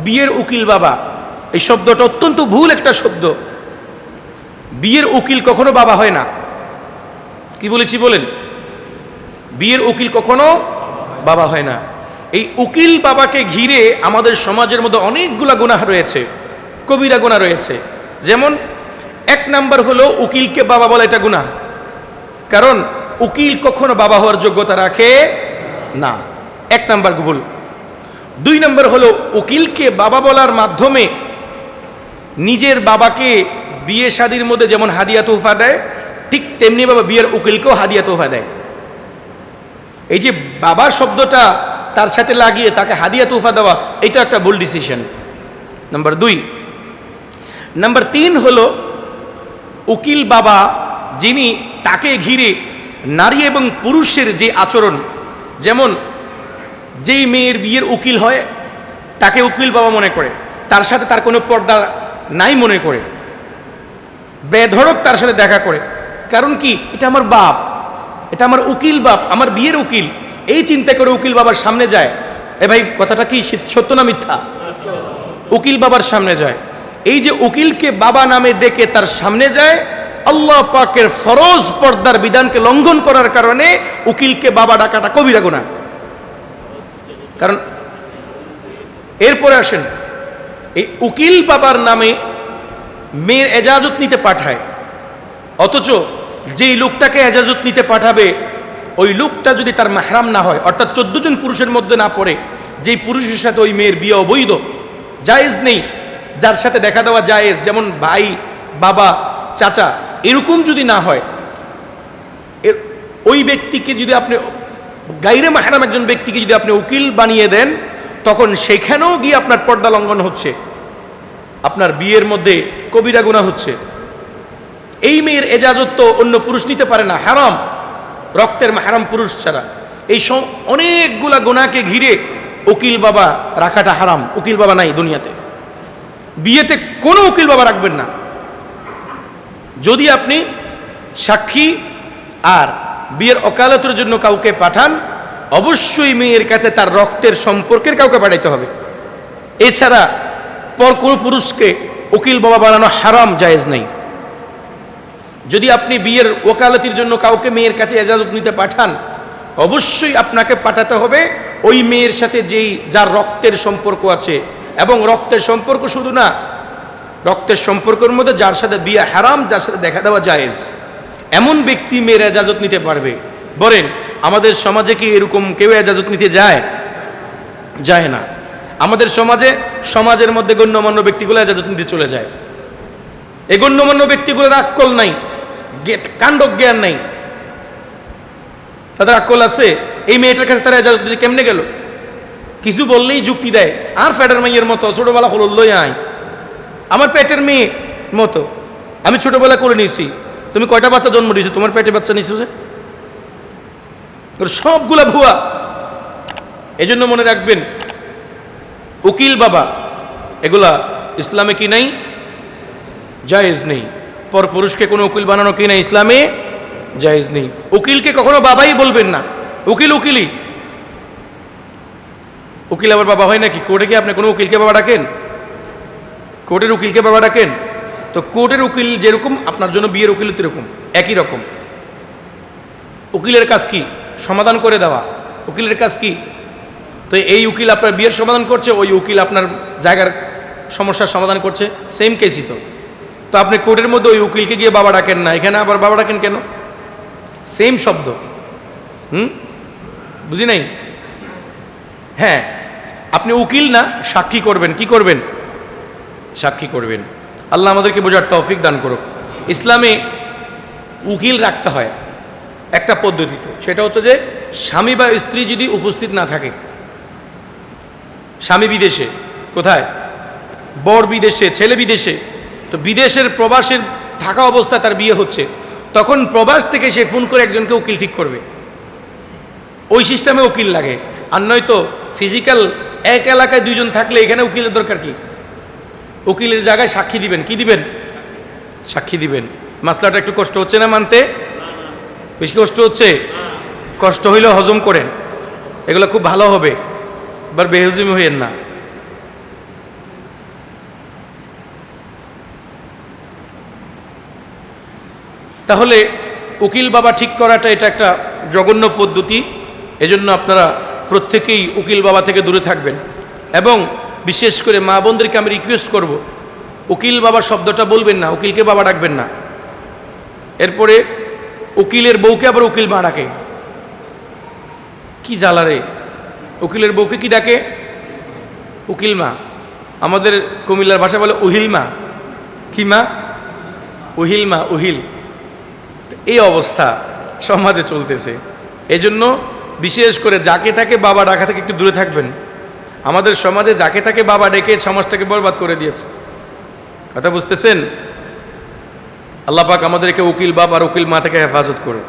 বিয়ের উকিল বাবা, এই শব্দটা অত্যন্ত ভুল একটা শব্দ। বিয়ের উকিল কখনো বাবা হয় না। কি বলেছি বলেন? বিয়ের উকিল কখনো বাবা হয় না। এই উকিল বাবাকে ঘিরে আমাদের সমাজের মধ্যে অনেকগুলা গুনাহ রয়েছে, কবিরা গুনাহ রয়েছে। যেমন এক নাম্বার হলো উকিলকে বাবা বলা, এটা গুনাহ। কারণ উকিল কখনো বাবা হওয়ার যোগ্যতা রাখে না, এক নাম্বার ভুল। দুই নাম্বার হলো উকিলকে বাবা বলার মাধ্যমে নিজের বাবাকে বিয়ে শাদীর মধ্যে যেমন হাদিয়া তোহফা দেয়, ঠিক তেমনি বাবা বিয়ের উকিলকেও হাদিয়া তোহফা দেয়। এই যে বাবা শব্দটা তার সাথে লাগিয়ে তাকে হাদিয়া তোহফা দেওয়া, এটা একটা ভুল ডিসিশন, নাম্বার দুই। নাম্বার তিন হলো উকিল বাবা যিনি, তাকে ঘিরে নারী এবং পুরুষের যে আচরণ, যেমন যেই মেয়ের বিয়ের উকিল হয় তাকে উকিল বাবা মনে করে, তার সাথে তার কোনো পর্দা নাই মনে করে, বেধড়ক তার সাথে দেখা করে। কারণ কি? এটা আমার বাপ, এটা আমার উকিল বাপ, আমার বিয়ের উকিল, এই চিন্তা করে উকিল বাবার সামনে যায়। এ ভাই, কথাটা কি সত্য না মিথ্যা? উকিল বাবার সামনে যায়। এই যে উকিলকে বাবা নামে ডেকে তার সামনে যায়, আল্লাহ পাকের ফরজ পর্দার বিধানকে লঙ্ঘন করার কারণে উকিলকে বাবা ডাকাটা কবিরা গুনাহ। কারণ এরপরে আসেন, এই উকিল বাবার নামে মেয়ের এজাজত নিতে পাঠায়, অথচ যেই লোকটাকে এজাজত নিতে পাঠাবে ওই লোকটা যদি তার মাহরাম না হয়, অর্থাৎ 14 জন পুরুষের মধ্যে না পড়ে, যেই পুরুষের সাথে ওই মেয়ের বিয়ে অবৈধ, জায়েজ নেই, যার সাথে দেখা দেওয়া জায়েজ, যেমন ভাই, বাবা, চাচা, এরকম যদি না হয়, ওই ব্যক্তিকে যদি আপনি গায়রে মাহরাম একজন ব্যক্তিকে যদি আপনি উকিল বানিয়ে দেন, তখন সেখানেও গিয়ে আপনার পর্দা লঙ্ঘন হচ্ছে, আপনার বিয়ের মধ্যে কবিরা গুনাহ হচ্ছে। এই মেয়ের এজাজত তো অন্য পুরুষ নিতে পারে না, হারাম, রক্তের মাহরাম পুরুষ ছাড়া। এই অনেকগুলা গুনাহকে ঘিরে উকিল বাবা রাখাটা হারাম। উকিল বাবা নাই দুনিয়াতে, বিয়েতে কোনো উকিল বাবা রাখবেন না। যদি আপনি সাক্ষী আর বিয়ের ওকালতের জন্য কাউকে পাঠান, অবশ্যই মেয়ের কাছে তার রক্তের সম্পর্কের কাউকে পাঠাইতে হবে। এছাড়া পর কোনো পুরুষকে উকিল বাবা বানানো হারাম, জায়েজ নেই। যদি আপনি বিয়ের ওকালতির জন্য কাউকে মেয়ের কাছে এজাজত নিতে পাঠান, অবশ্যই আপনাকে পাঠাতে হবে ওই মেয়ের সাথে যার রক্তের সম্পর্ক আছে। এবং রক্তের সম্পর্ক শুধু না, রক্তের সম্পর্কের মধ্যে যার সাথে বিয়ে হারাম, যার সাথে দেখা দেওয়া জায়েজ, এমন ব্যক্তি মেয়ের এজাজত নিতে পারবে। বলেন, আমাদের সমাজে কি এরকম কেউ এজাজত নিতে যায়? যায় না। আমাদের সমাজের মধ্যে গণ্যমান্য ব্যক্তিগুলো এজাজত নিতে চলে যায়। এই গণ্যমান্য ব্যক্তিগুলোর আক্কল নাই, কাণ্ড জ্ঞান নাই, তাদের আক্কল আছে। এই মেয়েটার কাছে তারা এজাজত দিতে কেমনে গেল? কিছু বললেই যুক্তি দেয়, আর ফ্যাটের মেয়ের মতো ছোটবেলা হল লই আয়, আমার পেটের মেয়ে মতো, আমি ছোটবেলা করে নিয়েছি, তুমি কয়টা বাচ্চা জন্ম দিয়েছো, তোমার পেটে বাচ্চা নিয়েছো যে? সবগুলা ভুয়া। এজন্য মনে রাখবেন, উকিল বাবা এগুলা ইসলামে কি নাই? জায়েজ নেই। পর পুরুষকে কোনো উকিল বানানো কি নাই? ইসলামে জায়েজ নেই। উকিলকে কখনো বাবাই বলবেন না, উকিল উকিলই। উকিল আবার বাবা হয় নাকি? কোর্টে কি আপনি কোনো উকিলকে বাবা ডাকেন? কোর্টের উকিলকে বাবা ডাকেন? তো কোর্টের উকিল যেরকম, আপনার জন্য বিয়ের উকিল এরকম, একই রকম। উকিলের কাজ কি? সমাধান করে দেওয়া। উকিলের কাজ কি? তো এই উকিল আপনার বিয়ের সমাধান করছে, ওই উকিল আপনার জায়গার সমস্যার সমাধান করছে, সেম কেসই তো। তো আপনি কোর্টের মধ্যে ওই উকিলকে গিয়ে বাবা ডাকেন না, এখানে আবার বাবা ডাকেন কেন? সেম শব্দ। বুঝি নাই? হ্যাঁ, আপনি উকিল না, সাক্ষী করবেন। কি করবেন? সাক্ষী করবেন। আল্লাহ আমাদেরকে বোঝার তৌফিক দান করুক। ইসলামে উকিল রাখতে হয় একটা পদ্ধতিতে, সেটা হচ্ছে যে স্বামী বা স্ত্রী যদি উপস্থিত না থাকে, স্বামী বিদেশে, কোথায়? বর বিদেশে, ছেলে বিদেশে, তো বিদেশের প্রবাসের থাকা অবস্থায় তার বিয়ে হচ্ছে, তখন প্রবাস থেকে সে ফোন করে একজনকে উকিল ঠিক করবে। ওই সিস্টেমে উকিল লাগে। আর নয়তো ফিজিক্যাল এক এলাকায় দুইজন থাকলে এখানে উকিলের দরকার কি? উকিলের জায়গায় সাক্ষী দিবেন। কি দিবেন? সাক্ষী দিবেন। মাসলাটা একটু কষ্ট হচ্ছে না মানতে? বেশি কষ্ট হচ্ছে? কষ্ট হইলেও হজম করেন, এগুলো খুব ভালো হবে, এবার বেহজমি হইয়েন না। তাহলে উকিল বাবা ঠিক করাটা এটা একটা জঘন্য পদ্ধতি। এজন্য আপনারা প্রত্যেকেই উকিল বাবা থেকে দূরে থাকবেন। এবং বিশেষ করে মা বোনদেরকে আমি রিকোয়েস্ট করব, উকিল বাবা শব্দটা বলবেন না, উকিলকে বাবা ডাকবেন না। এরপরে উকিলের বউকে আবার উকিল মা ডাকে, কি জ্বালা রে! উকিলের বউকে কি ডাকে? উকিল মা। আমাদের কুমিল্লার ভাষা বলে উহিল মা। কি মা? উহিল মা, উহিল। এই অবস্থা সমাজে চলতেছে। এজন্য বিশেষ করে যাকে তাকে বাবা ডাকা থেকে একটু দূরে থাকবেন। আমাদের সমাজে যাকে তাকে বাবা ডেকে সমাজটাকে বরবাদ করে দিয়েছে। কথা বুঝতেছেন? আল্লাহ পাক আমাদেরকে উকিল বাবা আর উকিল মা থেকে হেফাজত করুন।